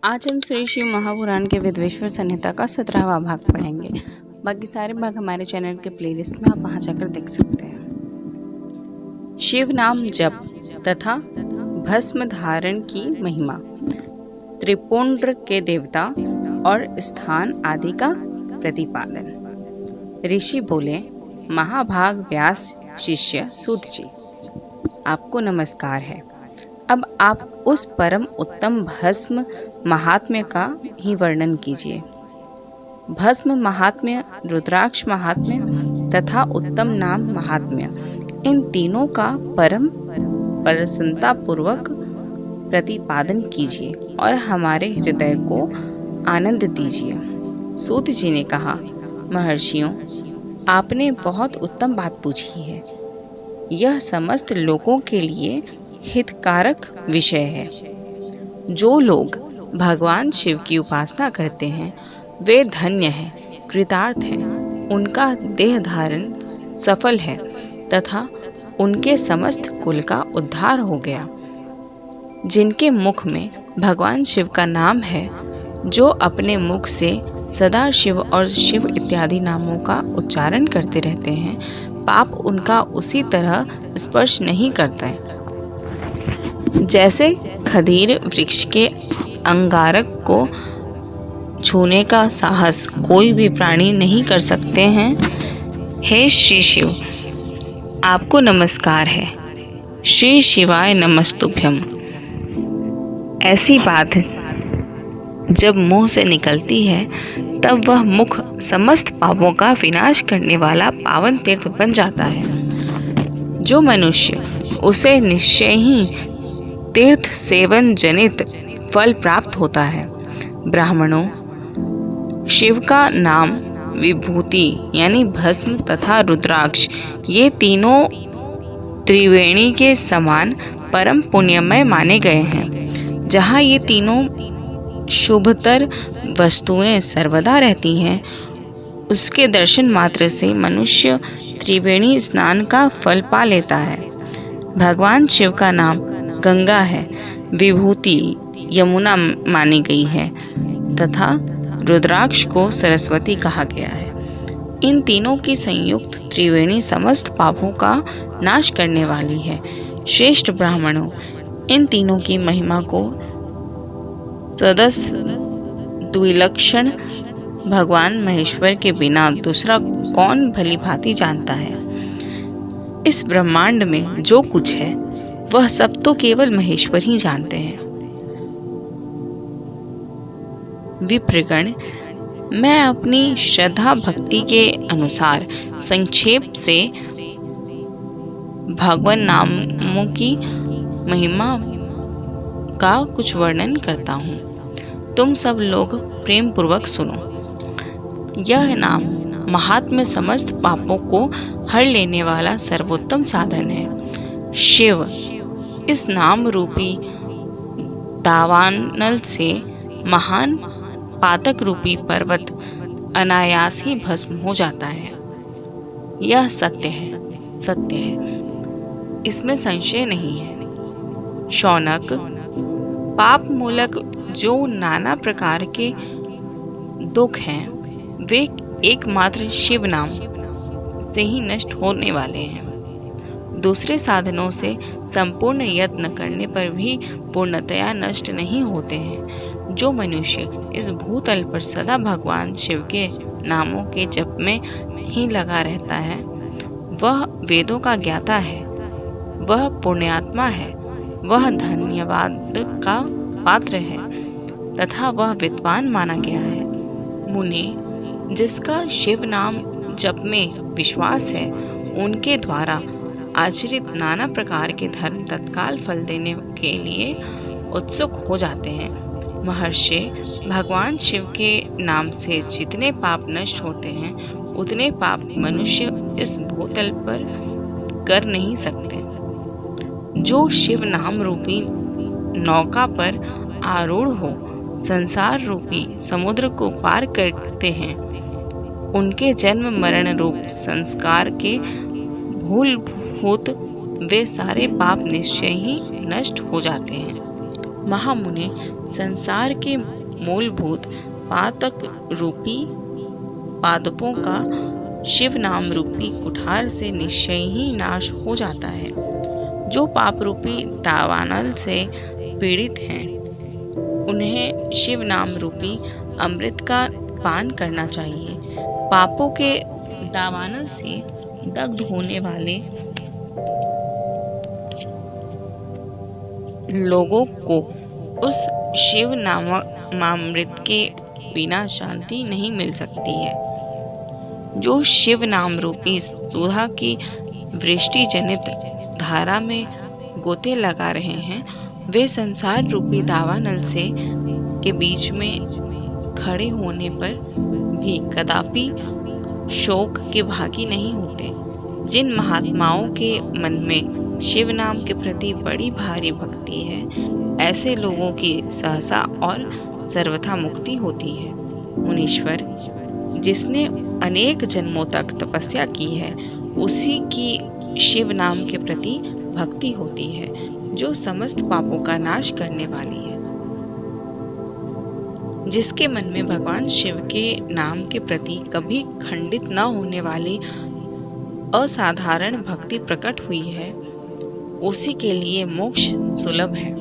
आज हम श्री शिव महापुराण के विद्वेश्वर संहिता का 17वां भाग पढ़ेंगे। बाकी सारे भाग हमारे चैनल के प्लेलिस्ट में आप वहां जाकर देख सकते हैं। शिव नाम जप तथा भस्म धारण की महिमा, त्रिपुंड्र के देवता और स्थान आदि का प्रतिपादन। ऋषि बोले, महाभाग व्यास शिष्य सूत जी, आपको नमस्कार है। अब आप उस परम उत्तम भस्म महात्म्य का ही वर्णन कीजिए। भस्म महात्म्य, रुद्राक्ष महात्म्य तथा उत्तम नाम महात्म्य, इन तीनों का परम प्रसन्नता पूर्वक प्रतिपादन कीजिए और हमारे हृदय को आनंद दीजिए। सूत जी ने कहा, महर्षियों, आपने बहुत उत्तम बात पूछी है। यह समस्त लोगों के लिए हितकारक विषय है। जो लोग भगवान शिव की उपासना करते हैं वे धन्य हैं, कृतार्थ हैं। उनका देह धारण सफल है तथा उनके समस्त कुल का उद्धार हो गया। जिनके मुख में भगवान शिव का नाम है, जो अपने मुख से सदा शिव और शिव इत्यादि नामों का उच्चारण करते रहते हैं, पाप उनका उसी तरह स्पर्श नहीं करता है जैसे खदीर वृक्ष के अंगारक को छूने का साहस कोई भी प्राणी नहीं कर सकते हैं। हे श्री शिव, आपको नमस्कार है। श्री शिवाय नमस्तुभ्यम। ऐसी बात जब मुंह से निकलती है तब वह मुख समस्त पापों का विनाश करने वाला पावन तीर्थ बन जाता है। जो मनुष्य उसे निश्चय ही तीर्थ सेवन जनित फल प्राप्त होता है। ब्राह्मणों, शिव का नाम, विभूति यानी भस्म तथा रुद्राक्ष, ये तीनों त्रिवेणी के समान परम पुण्यमय माने गए हैं। जहाँ ये तीनों शुभतर वस्तुएं सर्वदा रहती हैं, उसके दर्शन मात्र से मनुष्य त्रिवेणी स्नान का फल पा लेता है। भगवान शिव का नाम गंगा है, विभूति यमुना मानी गई है तथा रुद्राक्ष को सरस्वती कहा गया है। इन तीनों की संयुक्त त्रिवेणी समस्त पापों का नाश करने वाली है। श्रेष्ठ ब्राह्मणों, इन तीनों की महिमा को सदस्य द्विलक्षण भगवान महेश्वर के बिना दूसरा कौन भली भांति जानता है। इस ब्रह्मांड में जो कुछ है वह सब तो केवल महेश्वर ही जानते हैं। विप्रगण, मैं अपनी श्रद्धा भक्ति के अनुसार संक्षेप से भगवान नामों की महिमा का कुछ वर्णन करता हूँ। तुम सब लोग प्रेम पूर्वक सुनो। यह नाम महात्म्य समस्त पापों को हर लेने वाला सर्वोत्तम साधन है। शिव इस नाम रूपी दावानल से महान पातक रूपी पर्वत अनायास ही भस्म हो जाता है। यह सत्य है, सत्य है, इसमें संशय नहीं है। शौनक, पाप मूलक जो नाना प्रकार के दुख हैं, वे एकमात्र शिव नाम से ही नष्ट होने वाले हैं। दूसरे साधनों से संपूर्ण यत्न करने पर भी पूर्णतया नष्ट नहीं होते हैं। जो मनुष्य इस भूतल पर सदा भगवान शिव के नामों के जप में ही लगा रहता है, वह वेदों का ज्ञाता है, वह पुण्यात्मा है, वह धन्यवाद का पात्र है तथा वह विद्वान माना गया है। मुनि, जिसका शिव नाम जप में विश्वास है, उनके द्वारा आचरित नाना प्रकार के धर्म तत्काल फल देने के लिए उत्सुक हो जाते हैं। महर्षि, भगवान शिव के नाम से जितने पाप नष्ट होते हैं, उतने पाप मनुष्य इस भूतल पर कर नहीं सकते। जो शिव नाम रूपी नौका पर आरूढ़ हो संसार रूपी समुद्र को पार करते हैं, उनके जन्म मरण रूप संस्कार के भूल भूत वे सारे पाप निश्चय ही नष्ट हो जाते हैं। महामुने, संसार के मूलभूत पातक रूपी पादपों का शिव नाम रूपी कुठार से निश्चय ही नाश हो जाता है। जो पाप रूपी दावानल से पीड़ित हैं, उन्हें शिव नाम रूपी अमृत का पान करना चाहिए। पापों के दावानल से दग्ध होने वाले लोगों को उस शिव नामामृत के बिना शांति नहीं मिल सकती है। जो शिव नाम रूपी सुधा की वृष्टि जनित धारा में गोते लगा रहे हैं, वे संसार रूपी दावानल से के बीच में खड़े होने पर भी कदापि शोक के भागी नहीं होते। जिन महात्माओं के मन में शिव नाम के प्रति बड़ी भारी भक्ति है, ऐसे लोगों की सहसा और सर्वथा मुक्ति होती है। मुनीश्वर, जिसने अनेक जन्मों तक तपस्या की है, उसी की शिव नाम के प्रति भक्ति होती है, जो समस्त पापों का नाश करने वाली है। जिसके मन में भगवान शिव के नाम के प्रति कभी खंडित न होने वाली असाधारण भक्ति प्रकट हुई है, उसी के लिए मोक्ष सुलभ है,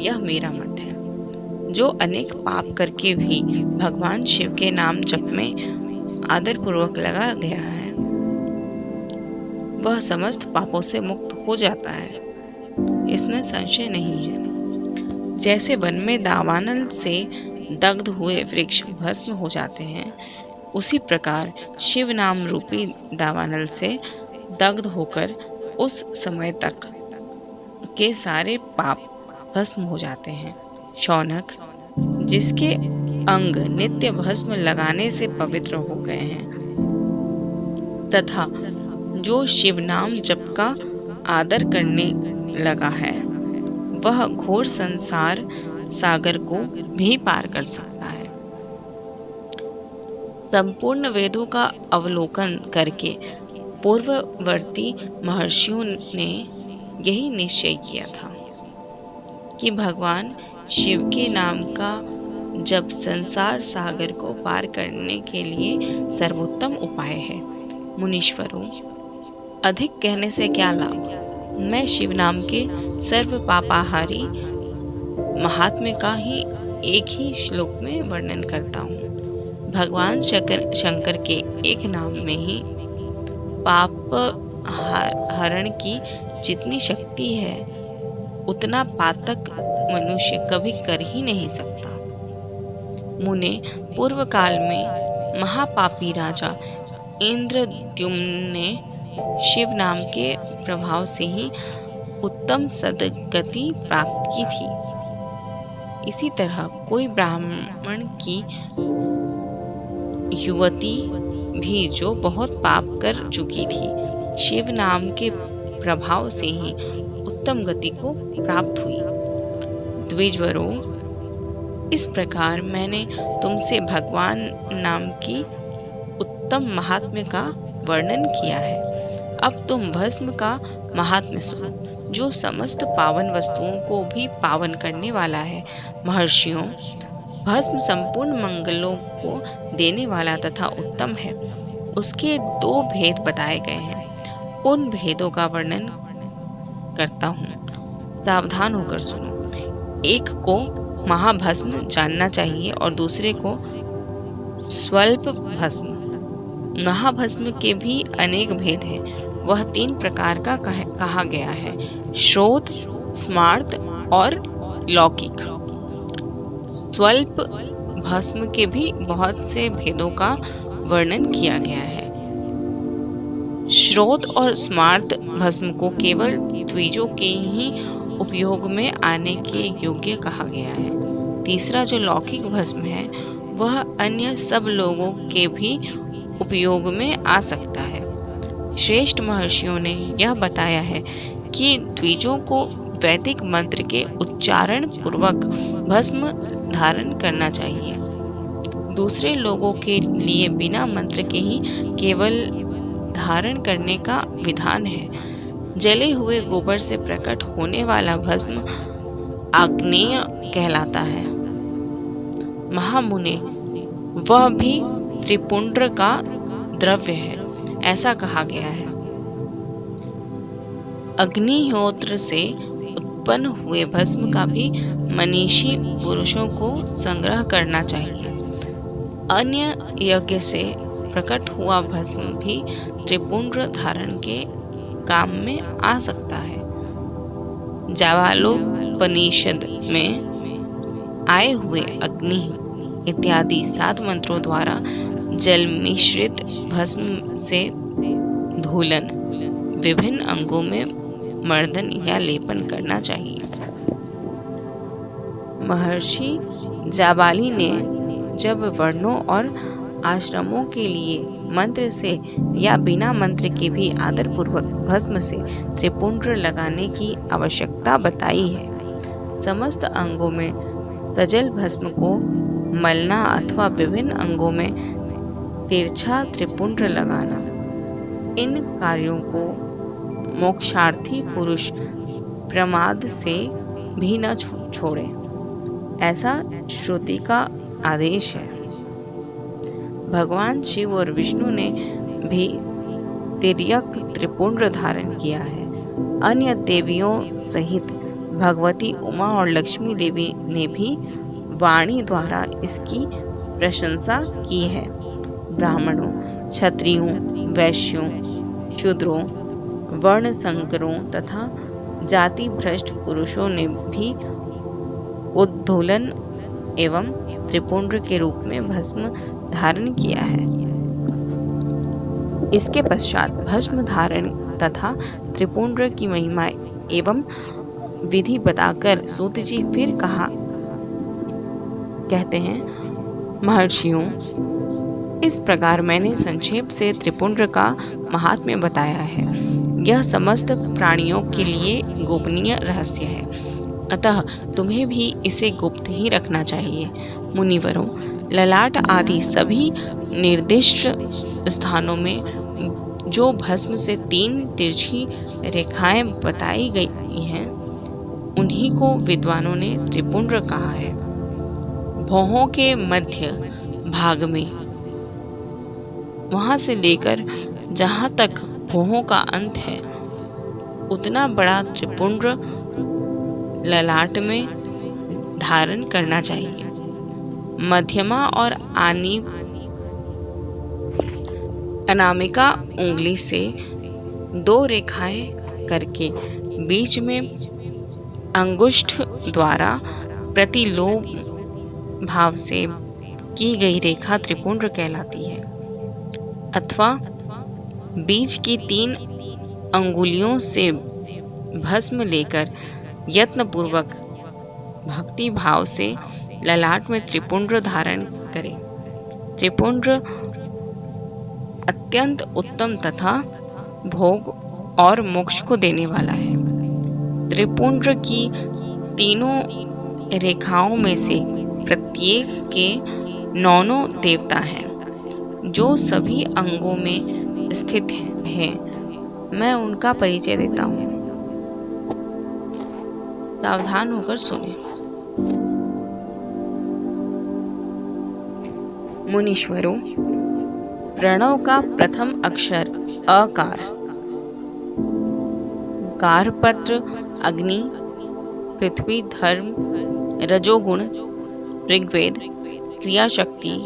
यह मेरा मत है। जो अनेक पाप करके भी भगवान शिव के नाम जप में आदर पूर्वक लगा गया है, वह समस्त पापों से मुक्त हो जाता है, इसमें संशय नहीं है। जैसे वन में दावानल से दग्ध हुए वृक्ष भस्म हो जाते हैं, उसी प्रकार शिव नाम रूपी दावानल से दग्ध होकर उस समय तक के सारे पाप भस्म हो जाते हैं। शौनक, जिसके अंग नित्य भस्म लगाने से पवित्र हो गए हैं तथा जो शिव नाम जप का आदर करने लगा है, वह घोर संसार सागर को भी पार कर सकता है। संपूर्ण वेदों का अवलोकन करके पूर्ववर्ती महर्षियों ने यही निश्चय किया था कि भगवान शिव के नाम का जप संसार सागर को पार करने के लिए सर्वोत्तम उपाय है। मुनीश्वरों, अधिक कहने से क्या लाभ। मैं शिव नाम के सर्व पापाहारी महात्म्य का ही एक ही श्लोक में वर्णन करता हूँ। भगवान शंकर के एक नाम में ही पाप हरण की जितनी शक्ति है, उतना पातक मनुष्य कभी कर ही नहीं सकता। मुने, पूर्व काल में महापापी राजा इंद्रद्युम्न ने शिव नाम के प्रभाव से ही उत्तम सद्गति प्राप्त की थी। इसी तरह कोई ब्राह्मण की युवती भी जो बहुत पाप कर चुकी थी, शिव नाम के प्रभाव से ही उत्तम गति को प्राप्त हुई। द्विजवरों, इस प्रकार मैंने तुमसे भगवान नाम की उत्तम महात्म्य का वर्णन किया है। अब तुम भस्म का महात्म्य सुनो, जो समस्त पावन वस्तुओं को भी पावन करने वाला है। महर्षियों, भस्म संपूर्ण मंगलों को देने वाला तथा उत्तम है। उसके 2 भेद बताए गए हैं, उन भेदों का वर्णन करता हूँ, सावधान होकर सुनो। एक को महाभस्म जानना चाहिए और दूसरे को स्वल्प भस्म। महाभस्म के भी अनेक भेद हैं। वह 3 प्रकार का कहा गया है, श्रोत, स्मार्त और लौकिक। स्वल्प भस्म के भी बहुत से भेदों का वर्णन किया गया है। श्रोत और स्मार्त भस्म को केवल द्विजों के ही उपयोग में आने के योग्य कहा गया है। तीसरा जो लौकिक भस्म है, वह अन्य सब लोगों के भी उपयोग में आ सकता है। श्रेष्ठ महर्षियों ने यह बताया है कि द्विजों को वैदिक मंत्र के उच्चारण पूर्वक भस्म धारण करना चाहिए। दूसरे लोगों के लिए बिना मंत्र के ही केवल धारण करने का विधान है। जले हुए गोबर से प्रकट होने वाला भस्म आग्नेय कहलाता है। महामुने, वह भी त्रिपुंड्र का द्रव्य है, ऐसा कहा गया है। अग्निहोत्र से उत्पन्न हुए भस्म का भी मनीषी पुरुषों को संग्रह करना चाहिए। अन्य यज्ञ से प्रकट हुआ भस्म भी त्रिपुंड्र धारण के काम में आ सकता है। जावालोपनिषद में आए हुए अग्नि इत्यादि 7 मंत्रों द्वारा जल मिश्रित भस्म से धूलन, विभिन्न अंगों में मर्दन या लेपन करना चाहिए। महर्षि जाबाली ने जब वर्णों और आश्रमों के लिए मंत्र से या बिना मंत्र के भी आदर पूर्वक भस्म से त्रिपुंड्र लगाने की आवश्यकता बताई है। समस्त अंगों में तजल भस्म को मलना अथवा विभिन्न अंगों में तिरछा त्रिपुंड्र लगाना, इन कार्यों को मोक्षार्थी पुरुष प्रमाद से भी न छोड़े, ऐसा श्रुति का आदेश है। भगवान शिव और विष्णु ने भी तिर्यक त्रिपुंड्र धारण किया है। अन्य देवियों सहित भगवती उमा और लक्ष्मी देवी ने भी वाणी द्वारा इसकी प्रशंसा की है। ब्राह्मणों, क्षत्रियों, वैश्यों, शूद्रों, वर्ण संकरों तथा जाति भ्रष्ट पुरुषों ने भी उद्धूलन एवं त्रिपुंड्र के रूप में भस्म धारण किया है। इसके पश्चात भस्म धारण तथा त्रिपुंड्र की महिमा एवं विधि बताकर सूत जी फिर कहते हैं, महर्षियों, इस प्रकार मैंने संक्षेप से त्रिपुंड्र का महात्म्य बताया है। यह समस्त प्राणियों के लिए गोपनीय रहस्य है, अतः तुम्हें भी इसे गुप्त ही रखना चाहिए। मुनिवरों, ललाट आदि सभी निर्दिष्ट स्थानों में जो भस्म से 3 तिरछी रेखाएं बताई गई हैं, उन्हीं को विद्वानों ने त्रिपुंड्र कहा है। भौहों के मध्य भाग में, वहां से लेकर जहां तक भौहों का अंत है, उतना बड़ा त्रिपुंड्र ललाट में धारण करना चाहिए। मध्यमा और अनामिका उंगली से 2 रेखाएं करके बीच में अंगुष्ठ द्वारा प्रतिलोम भाव से की गई रेखा त्रिपुंड्र कहलाती है। अथवा बीच की 3 अंगुलियों से भस्म लेकर यत्नपूर्वक भक्ति भाव से ललाट में त्रिपुंड्र धारण करें। त्रिपुंड्र अत्यंत उत्तम तथा भोग और मोक्ष को देने वाला है। त्रिपुंड्र की 3 रेखाओं में से प्रत्येक के 9 देवता हैं, जो सभी अंगों में स्थित हैं। मैं उनका परिचय देता हूँ, सावधान होकर सुने। मुनीश्वरों, प्रणव का प्रथम अक्षर अकार, कारपत्र अग्नि, पृथ्वी धर्म, रजोगुण ऋग्वेद, क्रियाशक्ति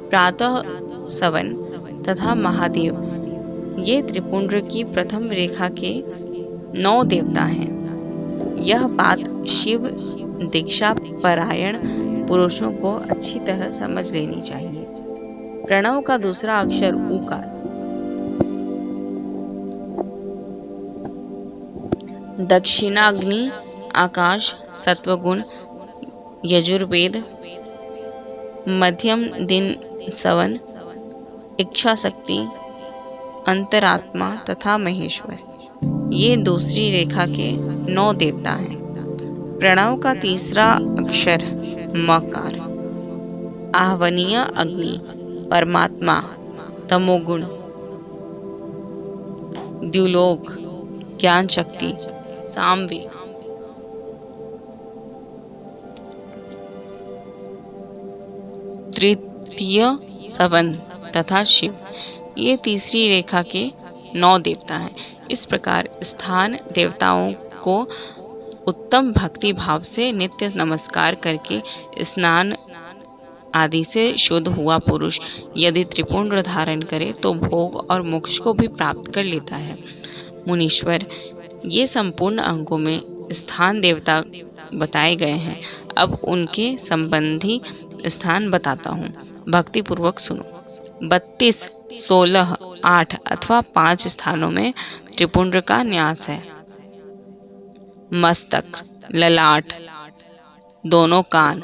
प्रातः सवन तथा महादेव, ये त्रिपुंड्र की प्रथम रेखा के 9 देवता हैं। यह बात शिव दीक्षा परायण पुरुषों को अच्छी तरह समझ लेनी चाहिए। प्रणव का दूसरा अक्षर ऊकार, दक्षिणाग्नि आकाश सत्वगुण यजुर्वेद, मध्यम दिन सवन इच्छा शक्ति अंतरात्मा तथा महेश्वर, ये दूसरी रेखा के 9 देवता हैं। प्रणव का तीसरा अक्षर मकार, आहवनीय अग्नि परमात्मा तमोगुण द्युलोक ज्ञान शक्ति सामवे, तृतीय सवन तथा शिव, ये तीसरी रेखा के 9 देवता हैं। इस प्रकार स्थान देवताओं को उत्तम भक्ति भाव से नित्य नमस्कार करके स्नान आदि से शुद्ध हुआ पुरुष यदि त्रिपुंड धारण करे तो भोग और मोक्ष को भी प्राप्त कर लेता है। मुनीश्वर, ये संपूर्ण अंगों में स्थान देवता बताए गए हैं। अब उनके संबंधी स्थान बताता हूँ, भक्ति पूर्वक सुनो। 32, 16, 8 अथवा 5 स्थानों में त्रिपुंड का न्यास है। मस्तक, ललाट, दोनों कान,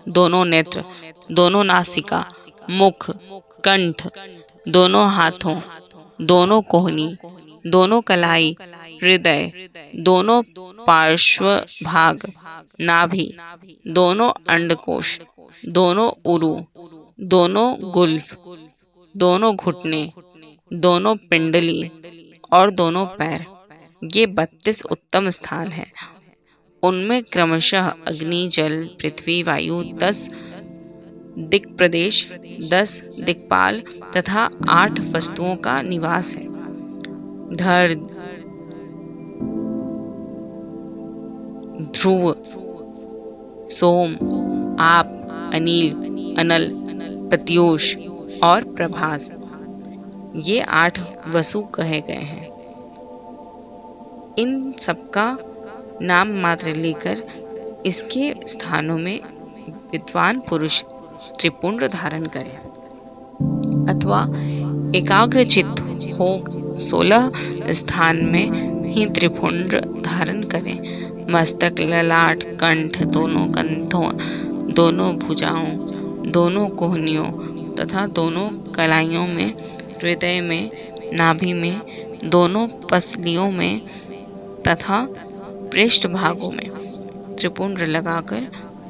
दोनों नेत्र, दोनों नासिका, मुख, कंठ, दोनों हाथों, दोनों कोहनी, दोनों कलाई, हृदय, दोनों पार्श्व भाग, नाभि, दोनों अंडकोश, दोनों उरु, दोनों गुल्फ, दोनों घुटने, दोनों पिंडली और दोनों पैर, ये 32 उत्तम स्थान हैं। उनमें क्रमशः अग्नि, जल, पृथ्वी, वायु, 10 दिक्प्रदेश, 10 दिक्पाल तथा 8 वस्तुओं का निवास है। धर, ध्रुव, सोम, आप, अनिल, अनल, प्रत्यूष और प्रभास, ये 8 वसु कहे गए हैं। इन सबका नाम मात्र लेकर इसके स्थानों में विद्वान पुरुष त्रिपुंड धारण करें अथवा एकाग्रचित्त हो 16 स्थान में ही त्रिपुंड धारण करें। मस्तक, ललाट, कंठ, दोनों कंधों, दोनों भुजाओं, दोनों कोहनियों तथा दोनों कलाइयों में, हृदय में, नाभि में, दोनों पसलियों में तथा पृष्ठ भागों में त्रिपुंड लगाकर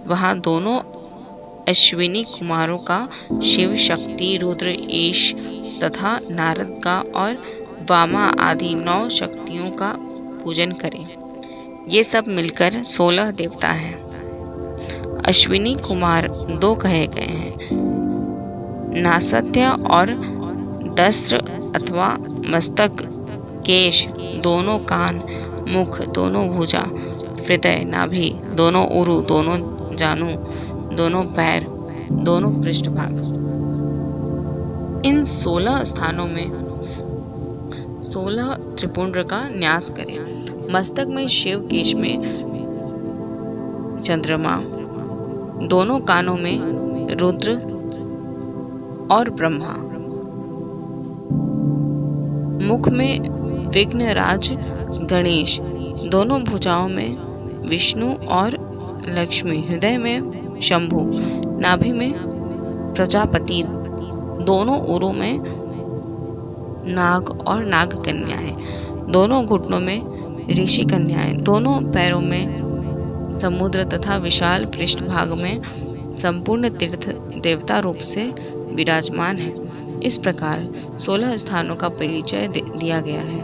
वहां दोनों अश्विनी कुमारों का, शिव, शक्ति, रुद्र, ईश तथा नारद का और वामा आदि 9 शक्तियों का पूजन करें। ये सब मिलकर 16 देवता हैं। अश्विनी कुमार 2 कहे गए हैं, नासत्य और दस्त्र अथवा मस्तक, केश, दोनों कान, मुख, दोनों भुजा, हृदय, नाभि, दोनों उरु, दोनों जानु, दोनों पैर, दोनों पृष्ठभाग। इन 16 स्थानों में 16 त्रिपुंड का न्यास करें। मस्तक में शिव, केश में चंद्रमा, दोनों कानों में रुद्र और ब्रह्मा, मुख में विघ्नराज गणेश, दोनों भुजाओं में विष्णु और लक्ष्मी, हृदय में शंभु, नाभि में प्रजापति, दोनों उरों में नाग और नाग कन्याएं, दोनों घुटनों में ऋषि कन्याएं, दोनों पैरों में समुद्र तथा विशाल पृष्ठभाग में संपूर्ण तीर्थ देवता रूप से विराजमान है। इस प्रकार 16 स्थानों का परिचय दिया गया है।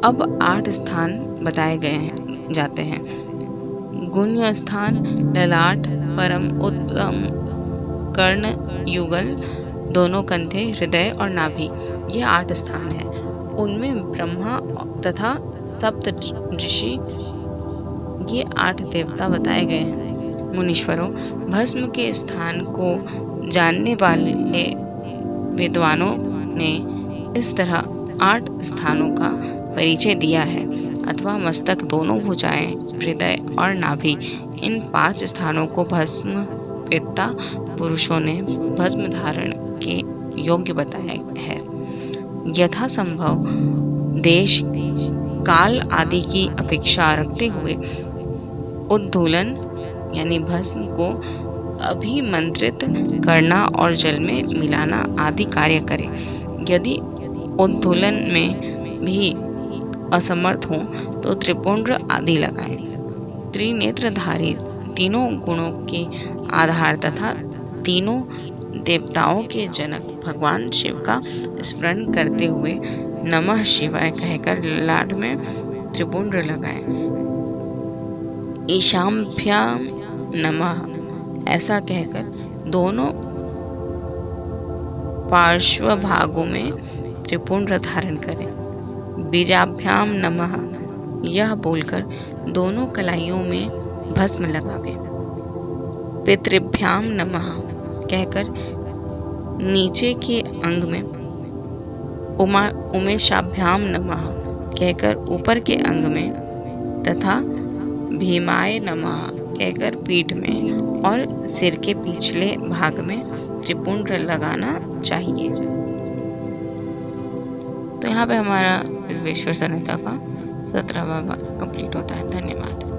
अब 8 स्थान बताए जाते हैं। गुण्य स्थान, ललाट, परम उत्तम, कर्ण, युगल, दोनों कंधे, हृदय और नाभि, ये 8 स्थान हैं। उनमें ब्रह्मा तथा सप्त ऋषि, ये 8 देवता बताए गए हैं। मुनीश्वरों, भस्म के स्थान को जानने वाले विद्वानों ने इस तरह 8 स्थानों का परिचय दिया है, अथवा मस्तक, दोनों भुजाएं, हृदय और नाभि, इन 5 स्थानों को भस्म वेत्ता पुरुषों ने भस्म धारण के योग्य बताया है। यथासंभव देश, काल आदि की अपेक्षा रखते हुए उद्धूलन यानी भस्म को अभिमंत्रित करना और जल में मिलाना आदि कार्य करें। यदि उद्धूलन में भी असमर्थ हो तो त्रिपुंड आदि लगाएं। त्रिनेत्रधारी, तीनों गुणों के आधार तथा तीनों देवताओं के जनक भगवान शिव का स्मरण करते हुए नमः शिवाय कहकर ललाट में त्रिपुंड्र लगाएं। ईशाभ्याम नमः ऐसा कहकर दोनों पार्श्व भागों में त्रिपुंड्र धारण करें। बीजाभ्याम नमः यह बोलकर दोनों कलाइयों में भस्म लगावें। पितृभ्याम नमः कहकर नीचे के अंग में, उमेशाभ्याम नमः कहकर ऊपर के अंग में तथा भीमाय नमः कहकर पीठ में और सिर के पिछले भाग में त्रिपुंड्र लगाना चाहिए। तो यहाँ पे हमारा विश्व संहिता का 17वां भाग कंप्लीट होता है। धन्यवाद।